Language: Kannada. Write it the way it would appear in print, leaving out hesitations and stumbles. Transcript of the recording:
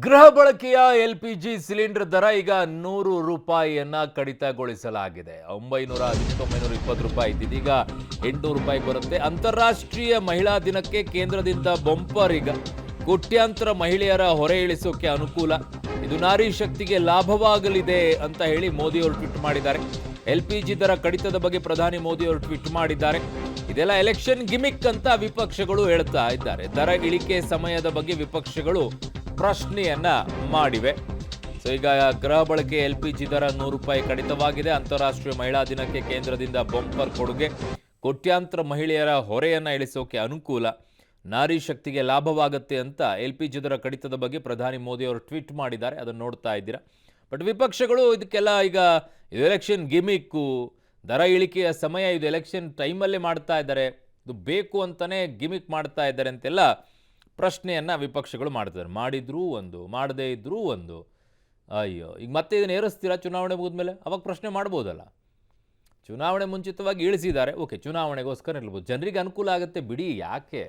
ಗೃಹ ಬಳಕೆಯ ಎಲ್ಪಿಜಿ ಸಿಲಿಂಡರ್ ದರ ಈಗ 100 ರೂಪಾಯಿಯನ್ನ ಕಡಿತಗೊಳಿಸಲಾಗಿದೆ. 920 ರೂಪಾಯಿ ಇದೀಗ 800 ರೂಪಾಯಿ ಬರುತ್ತೆ. ಅಂತಾರಾಷ್ಟ್ರೀಯ ಮಹಿಳಾ ದಿನಕ್ಕೆ ಕೇಂದ್ರದಿಂದ ಬಂಪರ್ ಈಗ ಕೋಟ್ಯಾಂತರ ಮಹಿಳೆಯರ ಹೊರೆ ಇಳಿಸೋಕೆ ಅನುಕೂಲ. ಇದು ನಾರಿ ಶಕ್ತಿಗೆ ಲಾಭವಾಗಲಿದೆ ಅಂತ ಹೇಳಿ ಮೋದಿ ಅವರು ಟ್ವೀಟ್ ಮಾಡಿದ್ದಾರೆ. ಎಲ್ಪಿಜಿ ದರ ಕಡಿತದ ಬಗ್ಗೆ ಪ್ರಧಾನಿ ಮೋದಿ ಅವರು ಟ್ವೀಟ್ ಮಾಡಿದ್ದಾರೆ. ಇದೆಲ್ಲ ಎಲೆಕ್ಷನ್ ಗಿಮಿಕ್ ಅಂತ ವಿಪಕ್ಷಗಳು ಹೇಳ್ತಾ ಇದ್ದಾರೆ. ದರ ಇಳಿಕೆ ಸಮಯದ ಬಗ್ಗೆ ವಿಪಕ್ಷಗಳು ಪ್ರಶ್ನೆಯನ್ನ ಮಾಡಿವೆ. ಸೊ ಈಗ ಗೃಹ ಬಳಕೆ ಎಲ್ಪಿಜಿ ದರ 100 ರೂಪಾಯಿ ಕಡಿತವಾಗಿದೆ. ಅಂತಾರಾಷ್ಟ್ರೀಯ ಮಹಿಳಾ ದಿನಕ್ಕೆ ಕೇಂದ್ರದಿಂದ ಬಂಪರ್ ಕೊಡುಗೆ, ಕೋಟ್ಯಾಂತರ ಮಹಿಳೆಯರ ಹೊರೆಯನ್ನ ಇಳಿಸೋಕೆ ಅನುಕೂಲ, ನಾರಿ ಶಕ್ತಿಗೆ ಲಾಭವಾಗುತ್ತೆ ಅಂತ ಎಲ್ಪಿಜಿ ದರ ಕಡಿತದ ಬಗ್ಗೆ ಪ್ರಧಾನಿ ಮೋದಿ ಅವರು ಟ್ವೀಟ್ ಮಾಡಿದ್ದಾರೆ. ಅದನ್ನು ನೋಡ್ತಾ ಇದ್ದೀರಾ. ಬಟ್ ವಿಪಕ್ಷಗಳು ಇದಕ್ಕೆಲ್ಲ ಈಗ ಇದು ಎಲೆಕ್ಷನ್ ಗಿಮಿಕ್ಕು, ದರ ಇಳಿಕೆಯ ಸಮಯ ಇದು ಎಲೆಕ್ಷನ್ ಟೈಮಲ್ಲೇ ಮಾಡ್ತಾ ಇದ್ದಾರೆ, ಇದು ಬೇಕು ಅಂತಾನೆ ಗಿಮಿಕ್ ಮಾಡ್ತಾ ಇದ್ದಾರೆ ಅಂತೆಲ್ಲ ಪ್ರಶ್ನೆಯನ್ನು ವಿಪಕ್ಷಗಳು ಮಾಡ್ತಾರೆ. ಮಾಡಿದ್ರೂ ಒಂದು, ಮಾಡದೇ ಇದ್ರೂ ಒಂದು. ಅಯ್ಯೋ, ಈಗ ಮತ್ತೆ ಇದನ್ನು ಏರಿಸ್ತೀರಾ ಚುನಾವಣೆ ಮುಗಿದ್ಮೇಲೆ? ಅವಾಗ ಪ್ರಶ್ನೆ ಮಾಡ್ಬೋದಲ್ಲ. ಚುನಾವಣೆ ಮುಂಚಿತವಾಗಿ ಇಳಿಸಿದ್ದಾರೆ, ಓಕೆ, ಚುನಾವಣೆಗೋಸ್ಕರ ಇರ್ಬೋದು, ಜನರಿಗೆ ಅನುಕೂಲ ಆಗುತ್ತೆ ಬಿಡಿ, ಯಾಕೆ